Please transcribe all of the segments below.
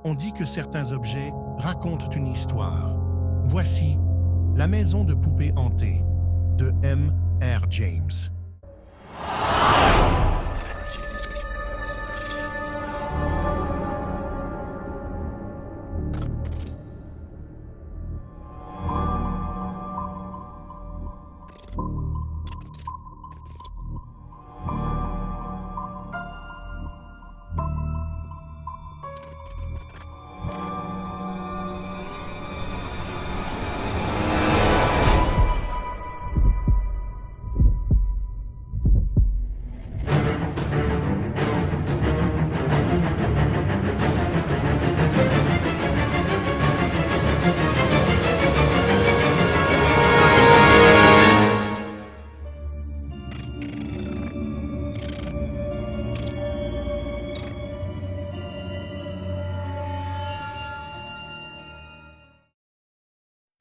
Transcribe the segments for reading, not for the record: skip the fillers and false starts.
On dit que certains objets racontent une histoire. Voici La maison de poupées hantée de M. R. James.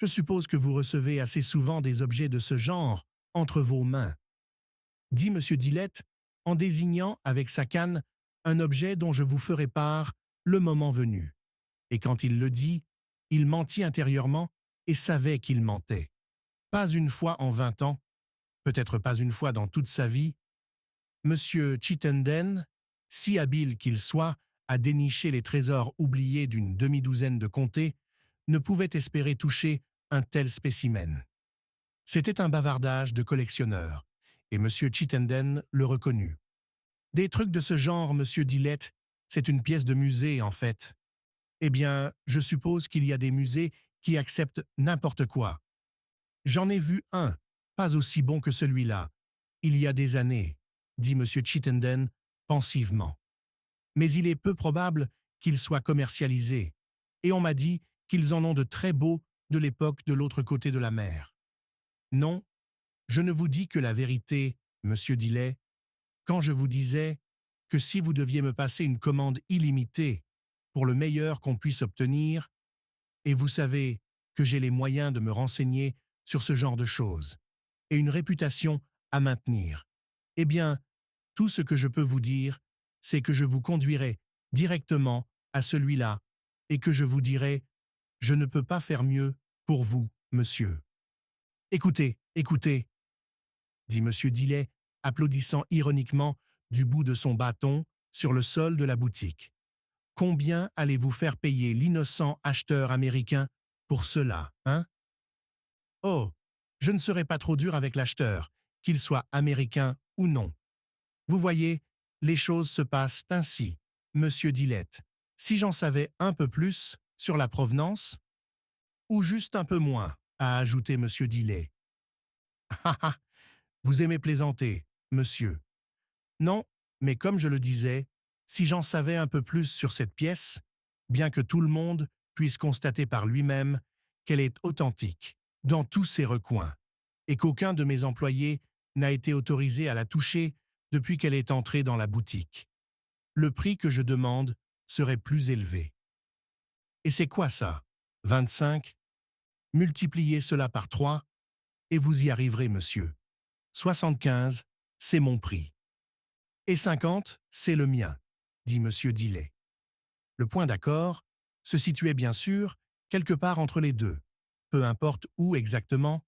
Je suppose que vous recevez assez souvent des objets de ce genre entre vos mains, dit M. Dillette en désignant avec sa canne un objet dont je vous ferai part le moment venu. Et quand il le dit, il mentit intérieurement et savait qu'il mentait. Pas une fois en 20 ans, peut-être pas une fois dans toute sa vie, M. Chittenden, si habile qu'il soit à dénicher les trésors oubliés d'une demi-douzaine de comtés, ne pouvait espérer toucher un tel spécimen. C'était un bavardage de collectionneur, et M. Chittenden le reconnut. Des trucs de ce genre, M. Dillette, c'est une pièce de musée, en fait. Eh bien, je suppose qu'il y a des musées qui acceptent n'importe quoi. J'en ai vu un, pas aussi bon que celui-là, il y a des années, dit M. Chittenden pensivement. Mais il est peu probable qu'il soit commercialisé, et on m'a dit qu'ils en ont de très beaux de l'époque de l'autre côté de la mer. Non, je ne vous dis que la vérité, monsieur Dillet, quand je vous disais que si vous deviez me passer une commande illimitée pour le meilleur qu'on puisse obtenir, et vous savez que j'ai les moyens de me renseigner sur ce genre de choses, et une réputation à maintenir, eh bien, tout ce que je peux vous dire, c'est que je vous conduirai directement à celui-là, et que je vous dirai « Je ne peux pas faire mieux pour vous, monsieur. » Écoutez, écoutez, dit M. Dillet, applaudissant ironiquement du bout de son bâton sur le sol de la boutique. Combien allez-vous faire payer l'innocent acheteur américain pour cela, hein? Oh, je ne serai pas trop dur avec l'acheteur, qu'il soit américain ou non. Vous voyez, les choses se passent ainsi, monsieur Dillette. Si j'en savais un peu plus sur la provenance, ou juste un peu moins, a ajouté monsieur Dillet. Ah ah, vous aimez plaisanter, monsieur. Non, mais comme je le disais, si j'en savais un peu plus sur cette pièce, bien que tout le monde puisse constater par lui-même qu'elle est authentique, dans tous ses recoins, et qu'aucun de mes employés n'a été autorisé à la toucher depuis qu'elle est entrée dans la boutique. Le prix que je demande serait plus élevé. Et c'est quoi ça? 25? Multipliez cela par 3 et vous y arriverez, monsieur. 75, c'est mon prix. Et 50, c'est le mien, dit M. Dillet. Le point d'accord se situait bien sûr quelque part entre les deux, peu importe où exactement.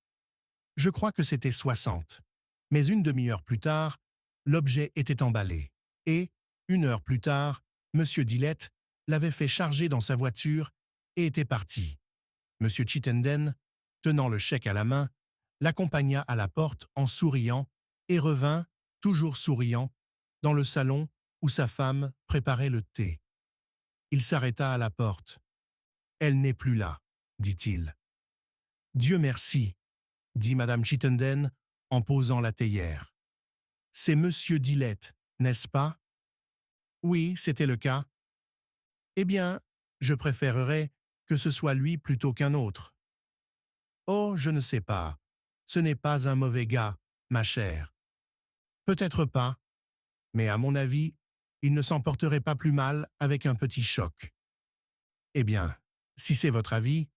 Je crois que c'était 60. Mais une demi-heure plus tard, l'objet était emballé, et, une heure plus tard, M. Dillette l'avait fait charger dans sa voiture et était parti. M. Chittenden, tenant le chèque à la main, l'accompagna à la porte en souriant et revint, toujours souriant, dans le salon où sa femme préparait le thé. Il s'arrêta à la porte. « Elle n'est plus là, dit-il. »« Dieu merci, » dit Madame Chittenden en posant la théière. « C'est Monsieur Dillette, n'est-ce pas? » Oui, c'était le cas. Eh bien, je préférerais que ce soit lui plutôt qu'un autre. Oh, je ne sais pas. Ce n'est pas un mauvais gars, ma chère. Peut-être pas, mais à mon avis, il ne s'en porterait pas plus mal avec un petit choc. Eh bien, si c'est votre avis,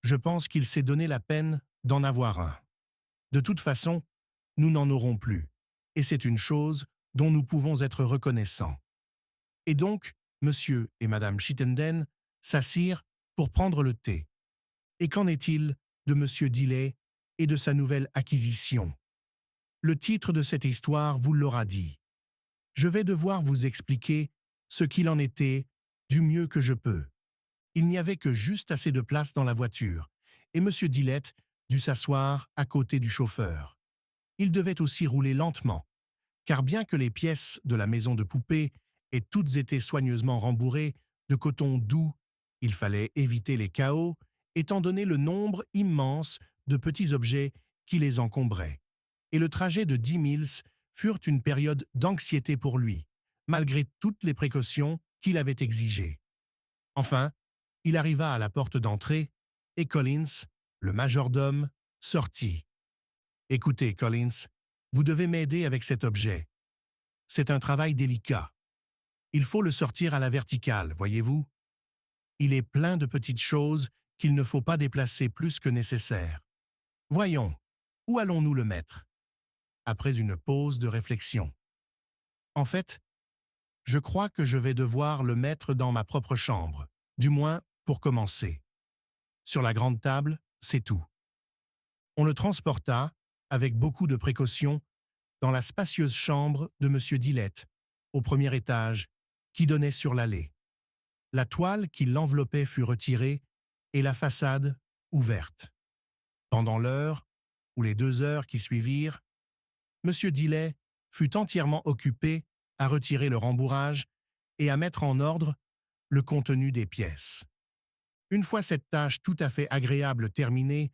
je pense qu'il s'est donné la peine d'en avoir un. De toute façon, nous n'en aurons plus, et c'est une chose dont nous pouvons être reconnaissants. Et donc, monsieur et madame Chittenden s'assirent pour prendre le thé. Et qu'en est-il de M. Dillet et de sa nouvelle acquisition? Le titre de cette histoire vous l'aura dit. Je vais devoir vous expliquer ce qu'il en était du mieux que je peux. Il n'y avait que juste assez de place dans la voiture, et M. Dillet dut s'asseoir à côté du chauffeur. Il devait aussi rouler lentement, car bien que les pièces de la maison de poupée aient toutes été soigneusement rembourrées de coton doux, il fallait éviter les chaos, étant donné le nombre immense de petits objets qui les encombraient. Et le trajet de 10 milles fut une période d'anxiété pour lui, malgré toutes les précautions qu'il avait exigées. Enfin, il arriva à la porte d'entrée, et Collins, le majordome, sortit. « Écoutez, Collins, vous devez m'aider avec cet objet. C'est un travail délicat. Il faut le sortir à la verticale, voyez-vous. Il est plein de petites choses qu'il ne faut pas déplacer plus que nécessaire. Voyons, où allons-nous le mettre ?» Après une pause de réflexion. « En fait, je crois que je vais devoir le mettre dans ma propre chambre, du moins pour commencer. Sur la grande table, c'est tout. » On le transporta, avec beaucoup de précautions, dans la spacieuse chambre de M. Dillet, au premier étage, qui donnait sur l'allée. La toile qui l'enveloppait fut retirée et la façade ouverte. Pendant l'heure, ou les 2 heures qui suivirent, M. Dillet fut entièrement occupé à retirer le rembourrage et à mettre en ordre le contenu des pièces. Une fois cette tâche tout à fait agréable terminée,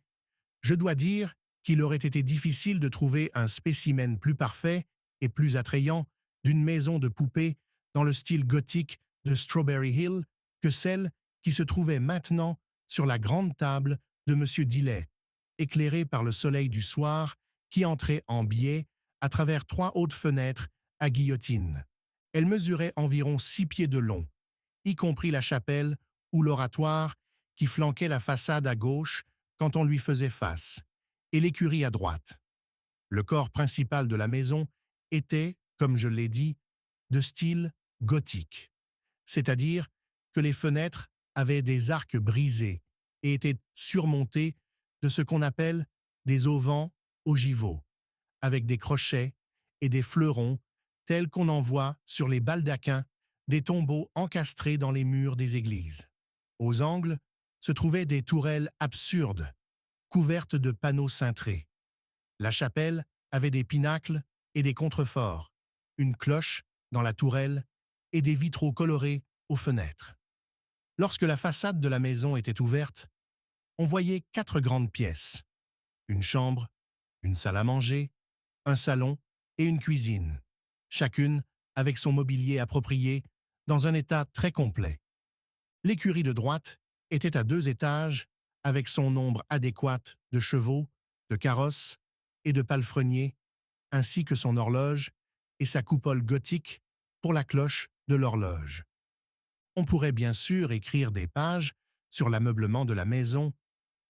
je dois dire qu'il aurait été difficile de trouver un spécimen plus parfait et plus attrayant d'une maison de poupée dans le style gothique de Strawberry Hill que celle qui se trouvait maintenant sur la grande table de M. Dillet, éclairée par le soleil du soir qui entrait en biais à travers 3 hautes fenêtres à guillotine. Elle mesurait environ 6 pieds de long, y compris la chapelle ou l'oratoire qui flanquait la façade à gauche quand on lui faisait face, et l'écurie à droite. Le corps principal de la maison était, comme je l'ai dit, de style gothique, c'est-à-dire que les fenêtres avaient des arcs brisés et étaient surmontées de ce qu'on appelle des auvents ogivaux, avec des crochets et des fleurons tels qu'on en voit sur les baldaquins des tombeaux encastrés dans les murs des églises. Aux angles se trouvaient des tourelles absurdes, couvertes de panneaux cintrés. La chapelle avait des pinacles et des contreforts, une cloche dans la tourelle et des vitraux colorés aux fenêtres. Lorsque la façade de la maison était ouverte, on voyait 4 grandes pièces, une chambre, une salle à manger, un salon et une cuisine, chacune avec son mobilier approprié dans un état très complet. L'écurie de droite était à 2 étages avec son nombre adéquat de chevaux, de carrosses et de palefreniers, ainsi que son horloge et sa coupole gothique pour la cloche de l'horloge. On pourrait bien sûr écrire des pages sur l'ameublement de la maison,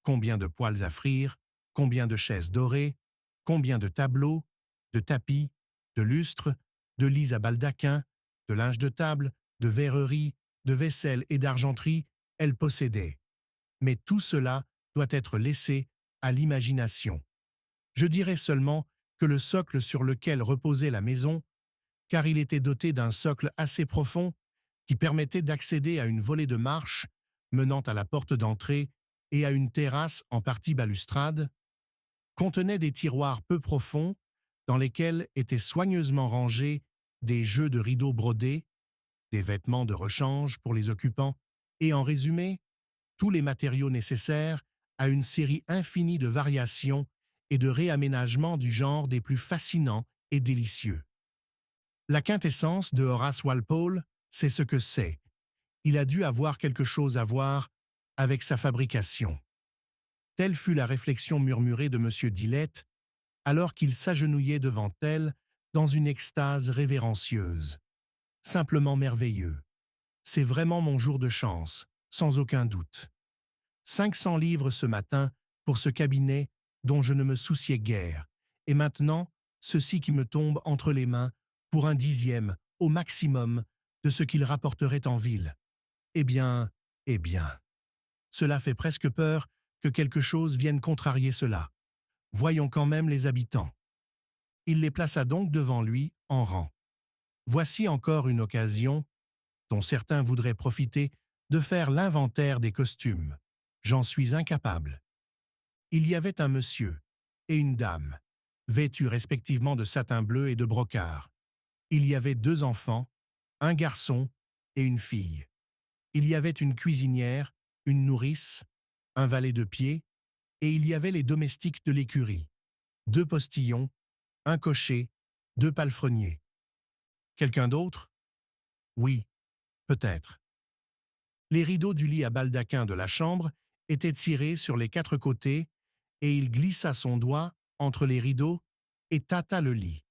combien de poêles à frire, combien de chaises dorées, combien de tableaux, de tapis, de lustres, de lits à baldaquin, de linge de table, de verrerie, de vaisselle et d'argenterie elle possédait. Mais tout cela doit être laissé à l'imagination. Je dirais seulement que le socle sur lequel reposait la maison, car il était doté d'un socle assez profond qui permettait d'accéder à une volée de marches menant à la porte d'entrée et à une terrasse en partie balustrade, contenait des tiroirs peu profonds dans lesquels étaient soigneusement rangés des jeux de rideaux brodés, des vêtements de rechange pour les occupants et, en résumé, tous les matériaux nécessaires à une série infinie de variations et de réaménagements du genre des plus fascinants et délicieux. La quintessence de Horace Walpole, c'est ce que c'est. Il a dû avoir quelque chose à voir avec sa fabrication. Telle fut la réflexion murmurée de M. Dillet, alors qu'il s'agenouillait devant elle dans une extase révérencieuse. Simplement merveilleux. C'est vraiment mon jour de chance, sans aucun doute. 500 livres ce matin pour ce cabinet dont je ne me souciais guère, et maintenant, ceci qui me tombe entre les mains pour un 10e, au maximum, de ce qu'il rapporterait en ville. Eh bien, Eh bien, cela fait presque peur que quelque chose vienne contrarier cela. Voyons quand même les habitants. Il les plaça donc devant lui en rang. Voici encore une occasion, dont certains voudraient profiter, de faire l'inventaire des costumes. J'en suis incapable. Il y avait un monsieur et une dame, vêtus respectivement de satin bleu et de brocart. Il y avait 2 enfants, un garçon et une fille. Il y avait une cuisinière, une nourrice, un valet de pied, et il y avait les domestiques de l'écurie, 2 postillons, un cocher, 2 palefreniers. Quelqu'un d'autre? Oui, peut-être. Les rideaux du lit à baldaquin de la chambre étaient tirés sur les 4 côtés, et il glissa son doigt entre les rideaux et tâta le lit.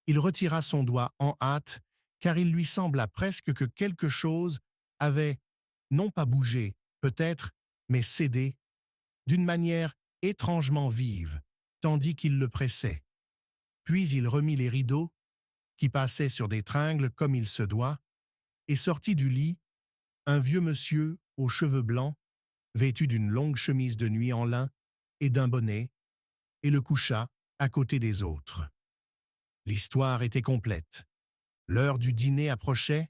Il retira son doigt en hâte, car il lui sembla presque que quelque chose avait, non pas bougé, peut-être, mais cédé, d'une manière étrangement vive, tandis qu'il le pressait. Puis il remit les rideaux, qui passaient sur des tringles comme il se doit, et sortit du lit un vieux monsieur aux cheveux blancs, vêtu d'une longue chemise de nuit en lin et d'un bonnet, et le coucha à côté des autres. L'histoire était complète. L'heure du dîner approchait,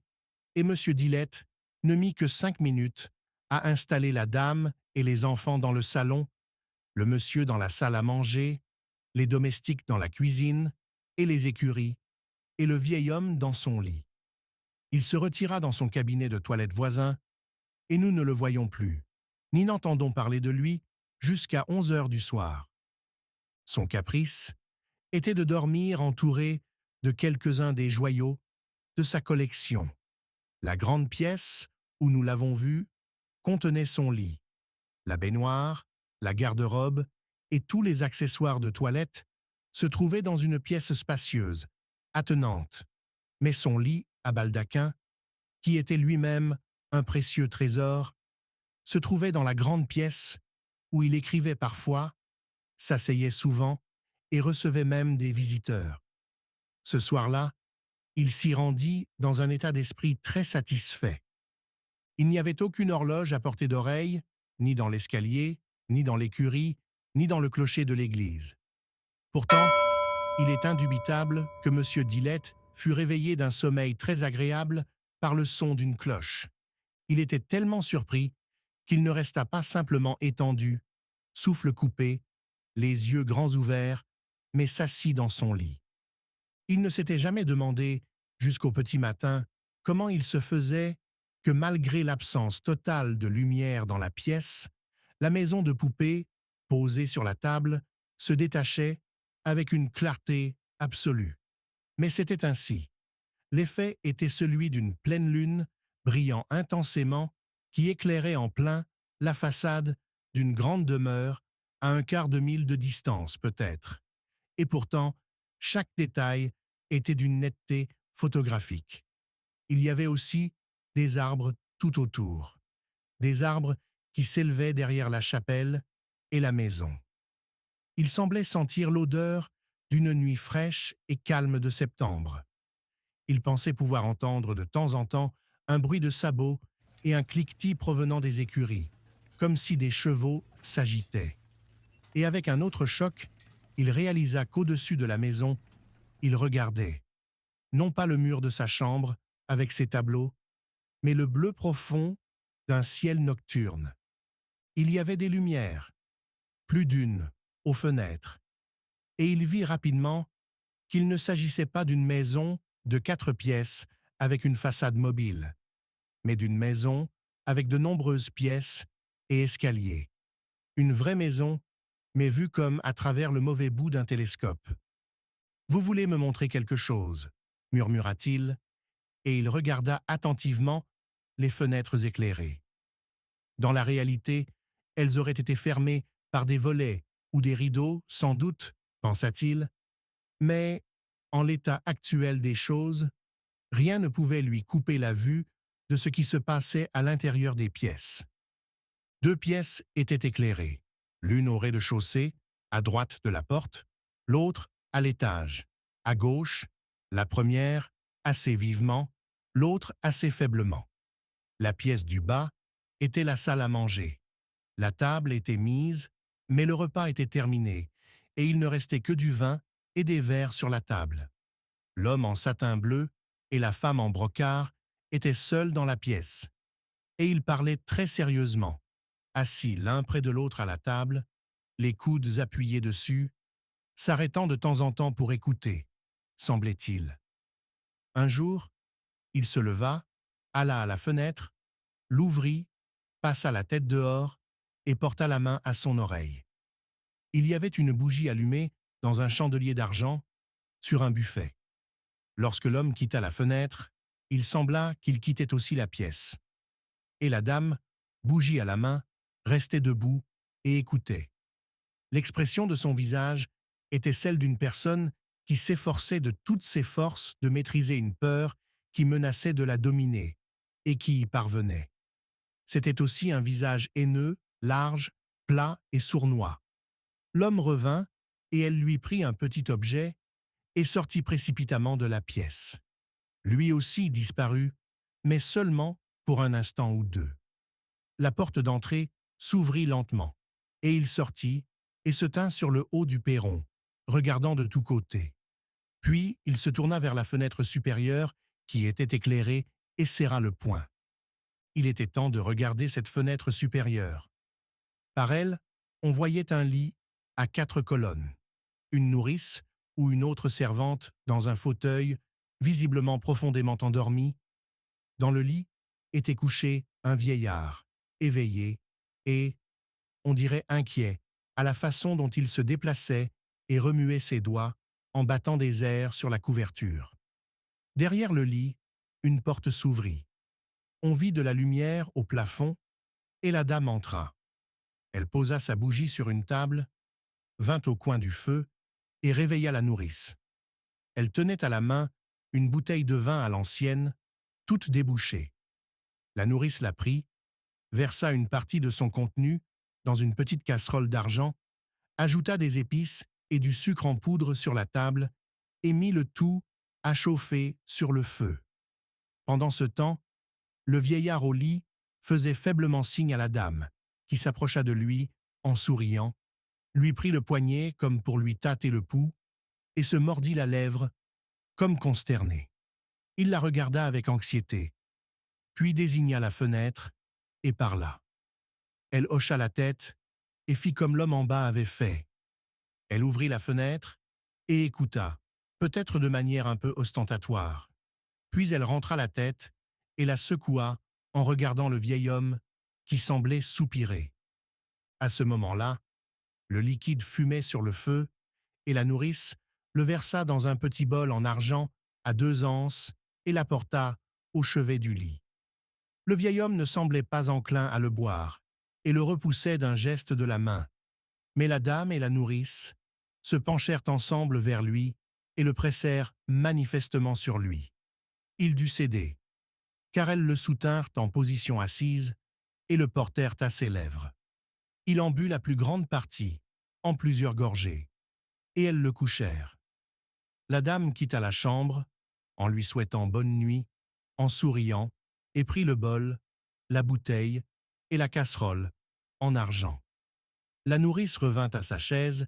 et M. Dilette ne mit que 5 minutes à installer la dame et les enfants dans le salon, le monsieur dans la salle à manger, les domestiques dans la cuisine et les écuries, et le vieil homme dans son lit. Il se retira dans son cabinet de toilette voisin, et nous ne le voyons plus, ni n'entendons parler de lui jusqu'à 11 heures du soir. Son caprice était de dormir entouré de quelques-uns des joyaux de sa collection. La grande pièce, où nous l'avons vu, contenait son lit, la baignoire, la garde-robe et tous les accessoires de toilette se trouvaient dans une pièce spacieuse, attenante, mais son lit à baldaquin, qui était lui-même un précieux trésor, se trouvait dans la grande pièce où il écrivait parfois, s'asseyait souvent et recevait même des visiteurs. Ce soir-là, il s'y rendit dans un état d'esprit très satisfait. Il n'y avait aucune horloge à portée d'oreille, ni dans l'escalier, ni dans l'écurie, ni dans le clocher de l'église. Pourtant, il est indubitable que M. Dilette fut réveillé d'un sommeil très agréable par le son d'une cloche. Il était tellement surpris qu'il ne resta pas simplement étendu, souffle coupé, les yeux grands ouverts, mais s'assit dans son lit. Il ne s'était jamais demandé, jusqu'au petit matin, comment il se faisait que malgré l'absence totale de lumière dans la pièce, la maison de poupée, posée sur la table, se détachait avec une clarté absolue. Mais c'était ainsi. L'effet était celui d'une pleine lune, brillant intensément, qui éclairait en plein la façade d'une grande demeure à un quart de mille de distance peut-être. Et pourtant, chaque détail était d'une netteté photographique. Il y avait aussi des arbres tout autour, des arbres qui s'élevaient derrière la chapelle et la maison. Il semblait sentir l'odeur d'une nuit fraîche et calme de septembre. Il pensait pouvoir entendre de temps en temps un bruit de sabots et un cliquetis provenant des écuries, comme si des chevaux s'agitaient. Et avec un autre choc, il réalisa qu'au-dessus de la maison, il regardait, non pas le mur de sa chambre, avec ses tableaux, mais le bleu profond d'un ciel nocturne. Il y avait des lumières, plus d'une, aux fenêtres, et il vit rapidement qu'il ne s'agissait pas d'une maison de 4 pièces avec une façade mobile, mais d'une maison avec de nombreuses pièces et escaliers. Une vraie maison, mais vue comme à travers le mauvais bout d'un télescope. « Vous voulez me montrer quelque chose » murmura-t-il, et il regarda attentivement les fenêtres éclairées. Dans la réalité, elles auraient été fermées par des volets ou des rideaux, sans doute, pensa-t-il, mais, en l'état actuel des choses, rien ne pouvait lui couper la vue de ce qui se passait à l'intérieur des pièces. 2 pièces étaient éclairées, l'une au rez-de-chaussée, à droite de la porte, l'autre à l'étage, à gauche, la première assez vivement, l'autre assez faiblement. La pièce du bas était la salle à manger. La table était mise, mais le repas était terminé, et il ne restait que du vin et des verres sur la table. L'homme en satin bleu et la femme en brocart étaient seuls dans la pièce, et ils parlaient très sérieusement, assis l'un près de l'autre à la table, les coudes appuyés dessus, s'arrêtant de temps en temps pour écouter, semblait-il. Un jour, il se leva, alla à la fenêtre, l'ouvrit, passa la tête dehors et porta la main à son oreille. Il y avait une bougie allumée dans un chandelier d'argent sur un buffet. Lorsque l'homme quitta la fenêtre, il sembla qu'il quittait aussi la pièce. Et la dame, bougie à la main, restait debout et écoutait. L'expression de son visage était celle d'une personne qui s'efforçait de toutes ses forces de maîtriser une peur qui menaçait de la dominer, et qui y parvenait. C'était aussi un visage haineux, large, plat et sournois. L'homme revint, et elle lui prit un petit objet et sortit précipitamment de la pièce. Lui aussi disparut, mais seulement pour un instant ou deux. La porte d'entrée s'ouvrit lentement, et il sortit et se tint sur le haut du perron, regardant de tous côtés. Puis il se tourna vers la fenêtre supérieure, qui était éclairée, et serra le poing. Il était temps de regarder cette fenêtre supérieure. Par elle, on voyait un lit à 4 colonnes, une nourrice ou une autre servante dans un fauteuil, visiblement profondément endormi. Dans le lit était couché un vieillard, éveillé et, on dirait inquiet, à la façon dont il se déplaçait et remuait ses doigts en battant des airs sur la couverture. Derrière le lit, une porte s'ouvrit. On vit de la lumière au plafond et la dame entra. Elle posa sa bougie sur une table, vint au coin du feu et réveilla la nourrice. Elle tenait à la main une bouteille de vin à l'ancienne, toute débouchée. La nourrice la prit, versa une partie de son contenu dans une petite casserole d'argent, ajouta des épices et du sucre en poudre sur la table et mit le tout à chauffer sur le feu. Pendant ce temps, le vieillard au lit faisait faiblement signe à la dame, qui s'approcha de lui en souriant, lui prit le poignet comme pour lui tâter le pouls et se mordit la lèvre comme consterné. Il la regarda avec anxiété, puis désigna la fenêtre et parla. Elle hocha la tête et fit comme l'homme en bas avait fait. Elle ouvrit la fenêtre et écouta, peut-être de manière un peu ostentatoire. Puis elle rentra la tête et la secoua en regardant le vieil homme qui semblait soupirer. À ce moment-là, le liquide fumait sur le feu et la nourrice le versa dans un petit bol en argent à 2 anses et l'apporta au chevet du lit. Le vieil homme ne semblait pas enclin à le boire et le repoussait d'un geste de la main. Mais la dame et la nourrice se penchèrent ensemble vers lui et le pressèrent manifestement sur lui. Il dut céder, car elles le soutinrent en position assise et le portèrent à ses lèvres. Il en but la plus grande partie, en plusieurs gorgées, et elles le couchèrent. La dame quitta la chambre, en lui souhaitant bonne nuit, en souriant, et prit le bol, la bouteille et la casserole en argent. La nourrice revint à sa chaise,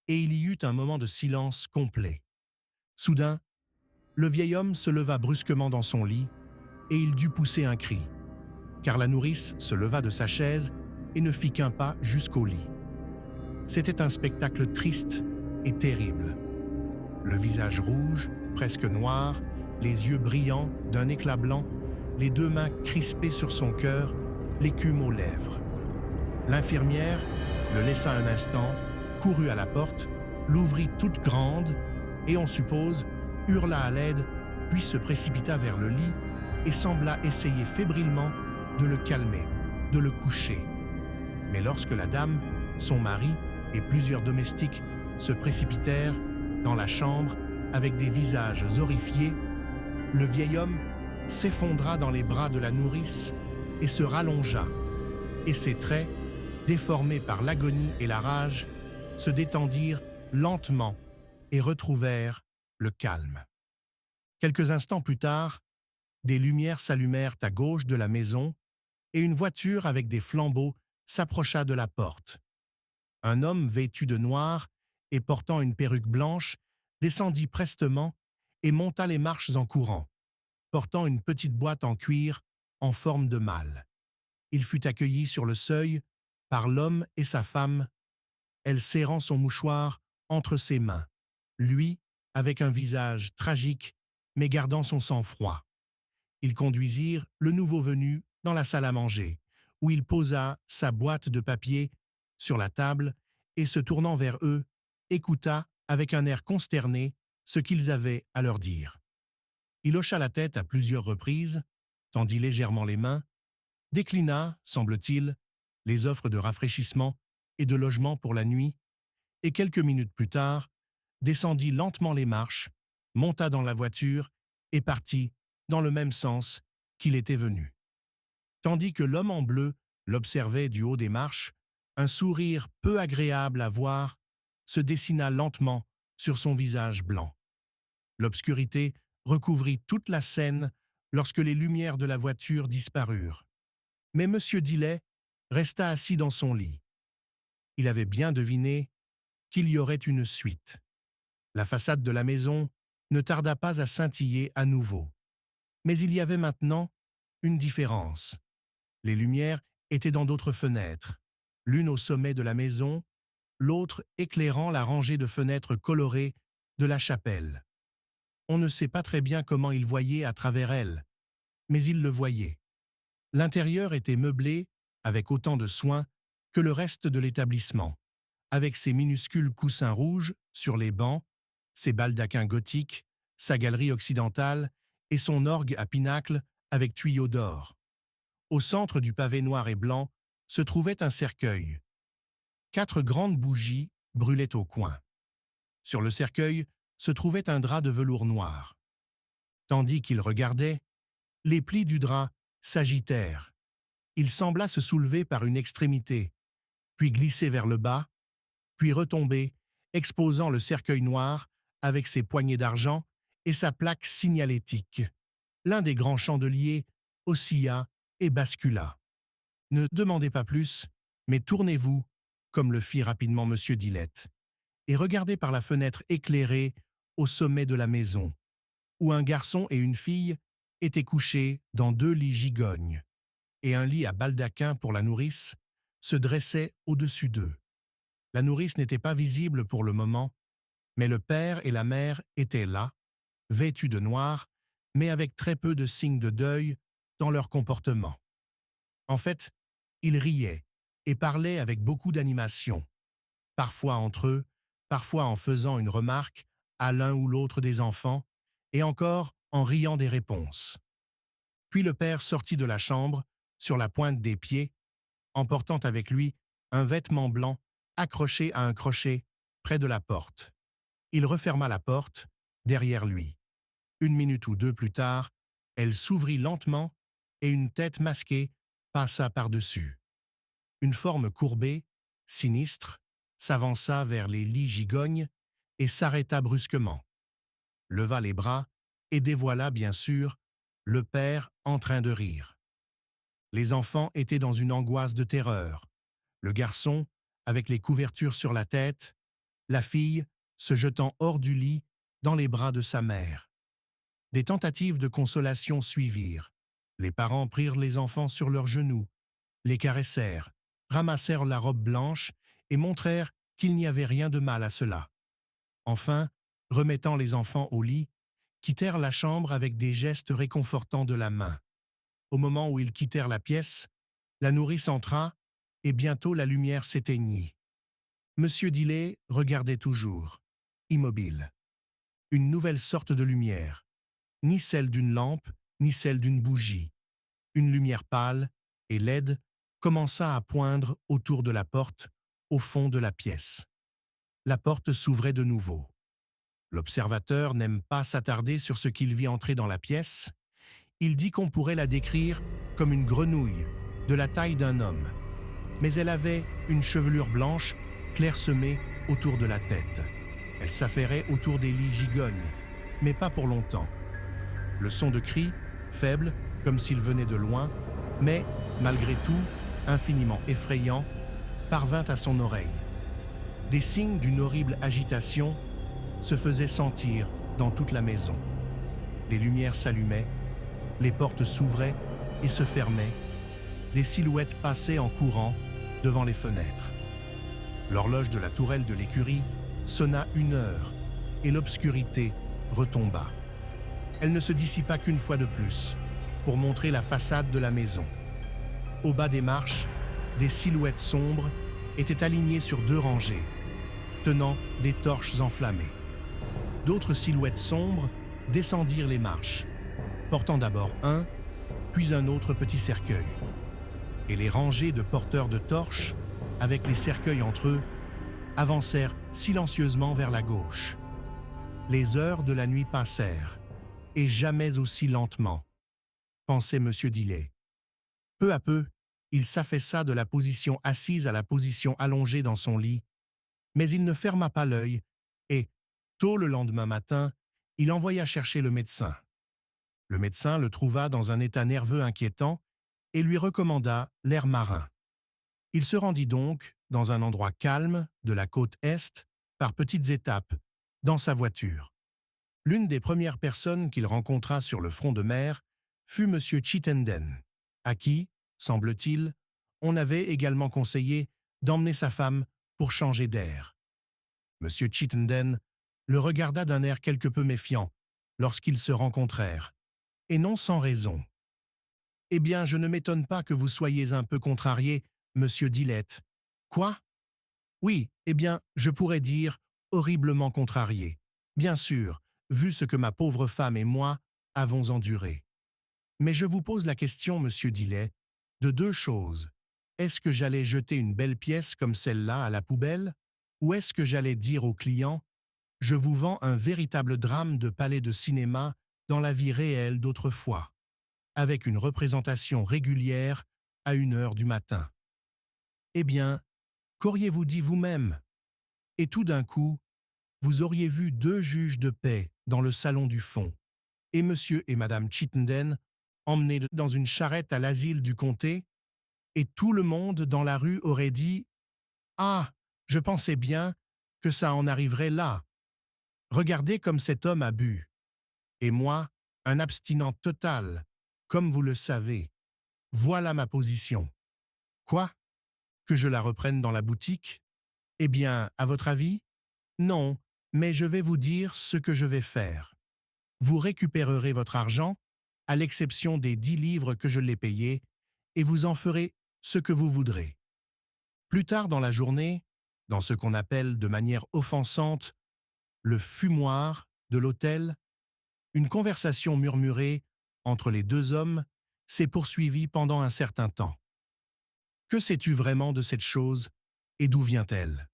et il y eut un moment de silence complet. Soudain, le vieil homme se leva brusquement dans son lit, et il dut pousser un cri, car la nourrice se leva de sa chaise et ne fit qu'un pas jusqu'au lit. C'était un spectacle triste et terrible. Le visage rouge, presque noir, les yeux brillants d'un éclat blanc, les 2 mains crispées sur son cœur, l'écume aux lèvres. L'infirmière le laissa un instant, courut à la porte, l'ouvrit toute grande et, on suppose, hurla à l'aide, puis se précipita vers le lit et sembla essayer fébrilement de le calmer, de le coucher. Mais lorsque la dame, son mari et plusieurs domestiques se précipitèrent dans la chambre avec des visages horrifiés, le vieil homme s'effondra dans les bras de la nourrice et se rallongea, et ses traits, déformés par l'agonie et la rage, se détendirent lentement et retrouvèrent le calme. Quelques instants plus tard, des lumières s'allumèrent à gauche de la maison et une voiture avec des flambeaux s'approcha de la porte. Un homme vêtu de noir et portant une perruque blanche descendit prestement et monta les marches en courant, portant une petite boîte en cuir en forme de malle. Il fut accueilli sur le seuil par l'homme et sa femme, elle serrant son mouchoir entre ses mains, lui avec un visage tragique mais gardant son sang-froid. Ils conduisirent le nouveau venu dans la salle à manger, où il posa sa boîte de papier sur la table et, se tournant vers eux, écouta avec un air consterné ce qu'ils avaient à leur dire. Il hocha la tête à plusieurs reprises, tendit légèrement les mains, déclina, semble-t-il, les offres de rafraîchissement et de logement pour la nuit, et quelques minutes plus tard, descendit lentement les marches, monta dans la voiture et partit dans le même sens qu'il était venu. Tandis que l'homme en bleu l'observait du haut des marches, un sourire peu agréable à voir se dessina lentement sur son visage blanc. L'obscurité recouvrit toute la scène lorsque les lumières de la voiture disparurent. Mais M. Dillet resta assis dans son lit. Il avait bien deviné qu'il y aurait une suite. La façade de la maison ne tarda pas à scintiller à nouveau. Mais il y avait maintenant une différence. Les lumières étaient dans d'autres fenêtres, l'une au sommet de la maison, l'autre éclairant la rangée de fenêtres colorées de la chapelle. On ne sait pas très bien comment il voyait à travers elles, mais il le voyait. L'intérieur était meublé avec autant de soin que le reste de l'établissement, avec ses minuscules coussins rouges sur les bancs, ses baldaquins gothiques, sa galerie occidentale et son orgue à pinacle avec tuyaux d'or. Au centre du pavé noir et blanc se trouvait un cercueil. 4 grandes bougies brûlaient au coin. Sur le cercueil se trouvait un drap de velours noir. Tandis qu'il regardait, les plis du drap s'agitèrent. Il sembla se soulever par une extrémité, puis glisser vers le bas, puis retomber, exposant le cercueil noir avec ses poignées d'argent et sa plaque signalétique. L'un des grands chandeliers oscilla et bascula. Ne demandez pas plus, mais tournez-vous, comme le fit rapidement M. Dillet, et regardez par la fenêtre éclairée au sommet de la maison, où un garçon et une fille étaient couchés dans 2 lits gigognes, et un lit à baldaquin pour la nourrice se dressait au-dessus d'eux. La nourrice n'était pas visible pour le moment, mais le père et la mère étaient là, vêtus de noir, mais avec très peu de signes de deuil dans leur comportement. En fait, ils riaient et parlaient avec beaucoup d'animation, parfois entre eux, parfois en faisant une remarque à l'un ou l'autre des enfants, et encore en riant des réponses. Puis le père sortit de la chambre, sur la pointe des pieds, emportant avec lui un vêtement blanc accroché à un crochet près de la porte. Il referma la porte derrière lui. 1 minute ou 2 plus tard, elle s'ouvrit lentement et une tête masquée passa par-dessus. Une forme courbée, sinistre, s'avança vers les lits gigognes et s'arrêta brusquement. Leva les bras et dévoila, bien sûr, le père en train de rire. Les enfants étaient dans une angoisse de terreur. Le garçon, avec les couvertures sur la tête, la fille se jetant hors du lit dans les bras de sa mère. Des tentatives de consolation suivirent. Les parents prirent les enfants sur leurs genoux, les caressèrent, ramassèrent la robe blanche et montrèrent qu'il n'y avait rien de mal à cela. Enfin, remettant les enfants au lit, quittèrent la chambre avec des gestes réconfortants de la main. Au moment où ils quittèrent la pièce, la nourrice entra et bientôt la lumière s'éteignit. M. Dillet regardait toujours, immobile. Une nouvelle sorte de lumière, ni celle d'une lampe, ni celle d'une bougie. Une lumière pâle et laide commença à poindre autour de la porte, au fond de la pièce. La porte s'ouvrait de nouveau. L'observateur n'aime pas s'attarder sur ce qu'il vit entrer dans la pièce. Il dit qu'on pourrait la décrire comme une grenouille, de la taille d'un homme. Mais elle avait une chevelure blanche clairsemée autour de la tête. Elle s'affairait autour des lits gigognes, mais pas pour longtemps. Le son de cris, faible, comme s'il venait de loin, mais malgré tout, infiniment effrayant, parvint à son oreille. Des signes d'une horrible agitation se faisaient sentir dans toute la maison. Les lumières s'allumaient, les portes s'ouvraient et se fermaient, des silhouettes passaient en courant devant les fenêtres. L'horloge de la tourelle de l'écurie sonna 1 heure et l'obscurité retomba. Elle ne se dissipa qu'une fois de plus, pour montrer la façade de la maison. Au bas des marches, des silhouettes sombres étaient alignées sur 2 rangées, tenant des torches enflammées. D'autres silhouettes sombres descendirent les marches, portant d'abord un, puis un autre petit cercueil. Et les rangées de porteurs de torches, avec les cercueils entre eux, avancèrent silencieusement vers la gauche. Les heures de la nuit passèrent, et jamais aussi lentement, pensait M. Dillet. Peu à peu, il s'affaissa de la position assise à la position allongée dans son lit, mais il ne ferma pas l'œil et, tôt le lendemain matin, il envoya chercher le médecin. Le médecin le trouva dans un état nerveux inquiétant et lui recommanda l'air marin. Il se rendit donc dans un endroit calme de la côte Est, par petites étapes, dans sa voiture. L'une des premières personnes qu'il rencontra sur le front de mer fut M. Chittenden, à qui, semble-t-il, on avait également conseillé d'emmener sa femme pour changer d'air. M. Chittenden le regarda d'un air quelque peu méfiant lorsqu'ils se rencontrèrent, et non sans raison. « Eh bien, je ne m'étonne pas que vous soyez un peu contrarié, Monsieur Dillet. »« Quoi ? » ?»« Oui, eh bien, je pourrais dire horriblement contrarié. Bien sûr, vu ce que ma pauvre femme et moi avons enduré. Mais je vous pose la question, Monsieur Dillet, de 2 choses. Est-ce que j'allais jeter une belle pièce comme celle-là à la poubelle, ou est-ce que j'allais dire au client « Je vous vends un véritable drame de palais de cinéma dans la vie réelle d'autrefois, avec une représentation régulière à 1 heure du matin. » Eh bien, qu'auriez-vous dit vous-même? Et tout d'un coup, vous auriez vu 2 juges de paix dans le salon du fond, et monsieur et madame Chittenden emmenés dans une charrette à l'asile du comté, et tout le monde dans la rue aurait dit « Ah, je pensais bien que ça en arriverait là. Regardez comme cet homme a bu. Et moi, un abstinent total, comme vous le savez. Voilà ma position. Quoi? Que je la reprenne dans la boutique? Eh bien, à votre avis? Non, mais je vais vous dire ce que je vais faire. Vous récupérerez votre argent, à l'exception des 10 livres que je l'ai payés, et vous en ferez ce que vous voudrez. Plus tard dans la journée, dans ce qu'on appelle de manière offensante le fumoir de l'hôtel, une conversation murmurée entre les 2 hommes s'est poursuivie pendant un certain temps. Que sais-tu vraiment de cette chose et d'où vient-elle?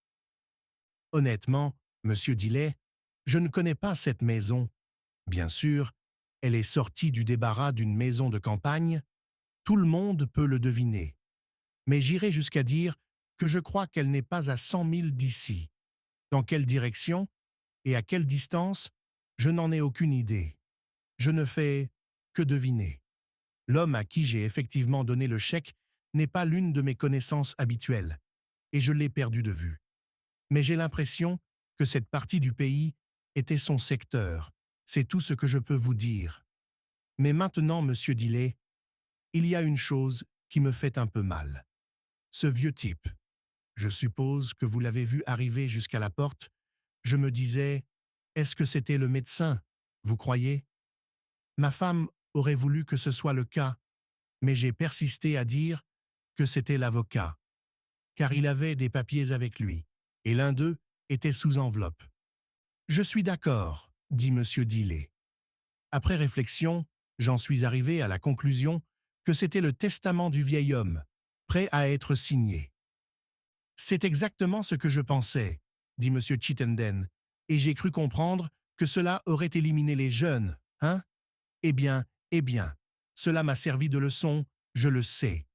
Honnêtement, Monsieur Dillet, je ne connais pas cette maison. Bien sûr, elle est sortie du débarras d'une maison de campagne, tout le monde peut le deviner. Mais j'irai jusqu'à dire que je crois qu'elle n'est pas à 100 000 d'ici. Dans quelle direction et à quelle distance, je n'en ai aucune idée. Je ne fais que deviner. L'homme à qui j'ai effectivement donné le chèque n'est pas l'une de mes connaissances habituelles, et je l'ai perdu de vue. Mais j'ai l'impression que cette partie du pays était son secteur. C'est tout ce que je peux vous dire. Mais maintenant, Monsieur Dillet, il y a une chose qui me fait un peu mal. Ce vieux type, je suppose que vous l'avez vu arriver jusqu'à la porte, je me disais, est-ce que c'était le médecin, vous croyez? Ma femme aurait voulu que ce soit le cas, mais j'ai persisté à dire que c'était l'avocat, car il avait des papiers avec lui, et l'un d'eux était sous enveloppe. « Je suis d'accord, » dit M. Dillet. Après réflexion, j'en suis arrivé à la conclusion que c'était le testament du vieil homme, prêt à être signé. « C'est exactement ce que je pensais, » dit M. Chittenden, « et j'ai cru comprendre que cela aurait éliminé les jeunes, hein? Eh bien, cela m'a servi de leçon, je le sais.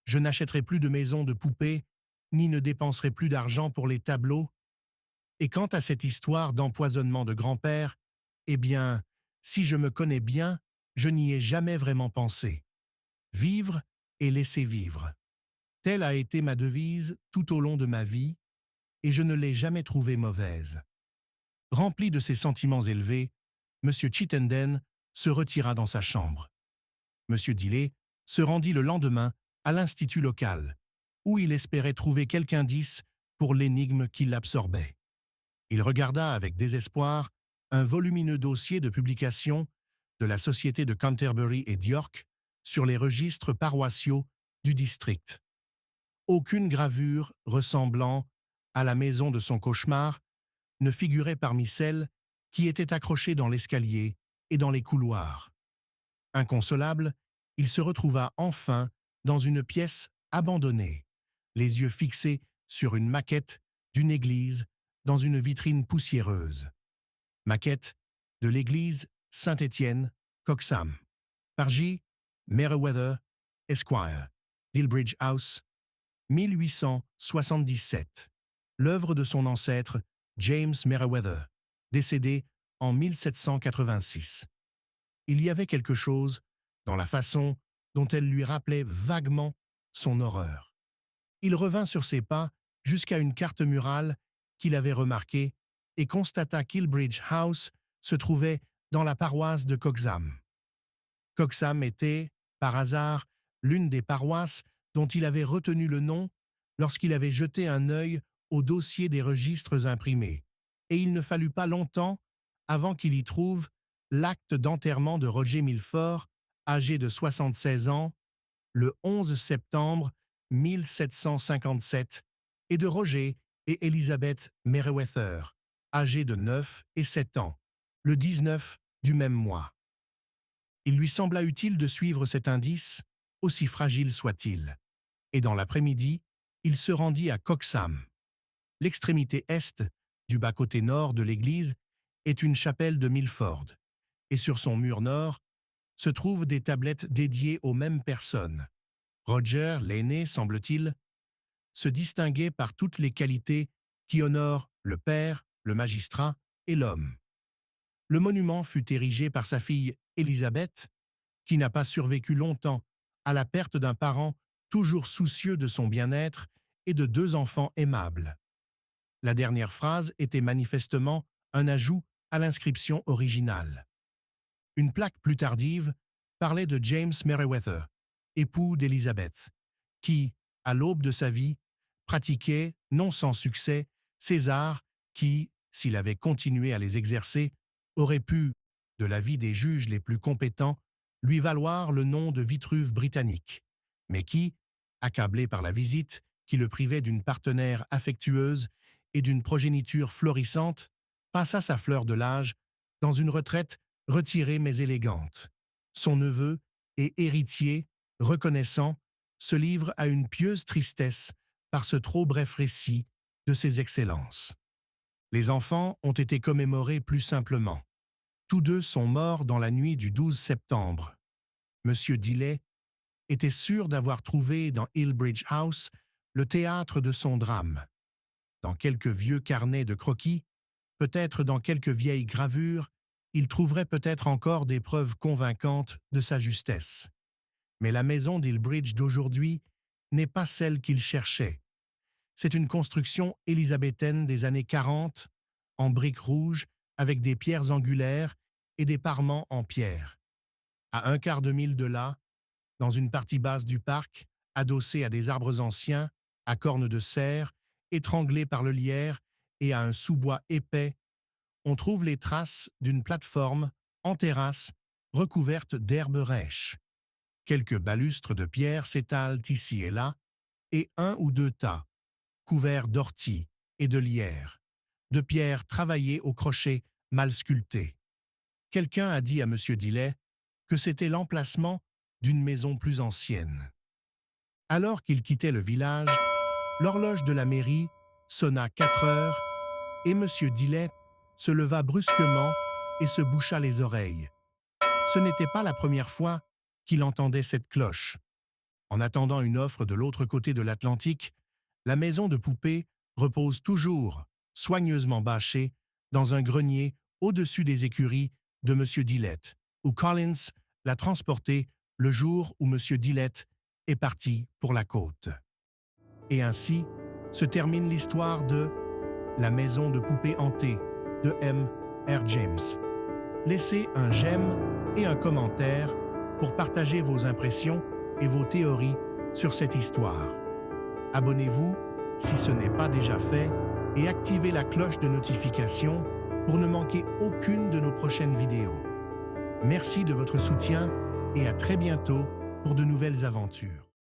Je n'achèterai plus de maisons de poupées, ni ne dépenserai plus d'argent pour les tableaux. Et quant à cette histoire d'empoisonnement de grand-père, eh bien, si je me connais bien, je n'y ai jamais vraiment pensé. Vivre, et laisser vivre. Telle a été ma devise tout au long de ma vie, et je ne l'ai jamais trouvée mauvaise. Rempli de ses sentiments élevés, M. Chittenden se retira dans sa chambre. M. Dillet se rendit le lendemain à l'institut local, où il espérait trouver quelque indice pour l'énigme qui l'absorbait. Il regarda avec désespoir un volumineux dossier de publication de la Société de Canterbury et d'York sur les registres paroissiaux du district. Aucune gravure ressemblant à la maison de son cauchemar ne figurait parmi celles qui étaient accrochées dans l'escalier et dans les couloirs. Inconsolable, il se retrouva enfin dans une pièce abandonnée, les yeux fixés sur une maquette d'une église dans une vitrine poussiéreuse. Maquette de l'église Saint-Étienne, Coxham, par J. Merewether, Esquire, Dilbridge House, 1877. L'œuvre de son ancêtre, James Merewether, décédé en 1786. Il y avait quelque chose dans la façon dont elle lui rappelait vaguement son horreur. Il revint sur ses pas jusqu'à une carte murale qu'il avait remarquée et constata qu'Hillbridge House se trouvait dans la paroisse de Coxham. Coxham était, par hasard, l'une des paroisses dont il avait retenu le nom lorsqu'il avait jeté un œil au dossier des registres imprimés, et il ne fallut pas longtemps avant qu'il y trouve l'acte d'enterrement de Roger Milford, âgé de 76 ans, le 11 septembre 1757, et de Roger et Elizabeth Merewether, âgés de 9 et 7 ans, le 19 du même mois. Il lui sembla utile de suivre cet indice, aussi fragile soit-il, et dans l'après-midi, il se rendit à Coxham. L'extrémité est, du bas-côté nord de l'église, est une chapelle de Milford, et sur son mur nord se trouvent des tablettes dédiées aux mêmes personnes. Roger, l'aîné, semble-t-il, se distinguait par toutes les qualités qui honorent le père, le magistrat et l'homme. Le monument fut érigé par sa fille Élisabeth, qui n'a pas survécu longtemps à la perte d'un parent toujours soucieux de son bien-être et de 2 enfants aimables. La dernière phrase était manifestement un ajout à l'inscription originale. Une plaque plus tardive parlait de James Merewether, époux d'Élisabeth, qui, à l'aube de sa vie, pratiquait, non sans succès, ces arts qui, s'il avait continué à les exercer, auraient pu, de l'avis des juges les plus compétents, lui valoir le nom de Vitruve britannique, mais qui, accablé par la visite qui le privait d'une partenaire affectueuse et d'une progéniture florissante, passa sa fleur de l'âge dans une retraite retirée mais élégante. Son neveu et héritier, reconnaissant, se livre à une pieuse tristesse par ce trop bref récit de ses excellences. Les enfants ont été commémorés plus simplement. Tous 2 sont morts dans la nuit du 12 septembre. Monsieur Dillet était sûr d'avoir trouvé dans Hillbridge House le théâtre de son drame. Dans quelques vieux carnets de croquis, peut-être dans quelques vieilles gravures, il trouverait peut-être encore des preuves convaincantes de sa justesse. Mais la maison d'Hillbridge d'aujourd'hui n'est pas celle qu'il cherchait. C'est une construction élisabéthaine des années 40, en briques rouges, avec des pierres angulaires et des parements en pierre. À 1/4 de mille de là, dans une partie basse du parc, adossée à des arbres anciens, à cornes de cerf, étranglés par le lierre et à un sous-bois épais, on trouve les traces d'une plateforme en terrasse recouverte d'herbes rêches. Quelques balustres de pierre s'étalent ici et là, et 1 ou 2 tas, couverts d'orties et de lierre, de pierres travaillées au crochet mal sculpté. Quelqu'un a dit à M. Dillet que c'était l'emplacement d'une maison plus ancienne. Alors qu'il quittait le village, l'horloge de la mairie sonna 4 heures et M. Dillet se leva brusquement et se boucha les oreilles. Ce n'était pas la première fois qu'il entendait cette cloche. En attendant une offre de l'autre côté de l'Atlantique, la maison de poupée repose toujours, soigneusement bâchée, dans un grenier au-dessus des écuries de M. Dillet, où Collins l'a transportée le jour où M. Dillet est parti pour la côte. Et ainsi se termine l'histoire de La maison de poupées hantée de M. R. James. Laissez un j'aime et un commentaire pour partager vos impressions et vos théories sur cette histoire. Abonnez-vous si ce n'est pas déjà fait et activez la cloche de notification pour ne manquer aucune de nos prochaines vidéos. Merci de votre soutien et à très bientôt pour de nouvelles aventures.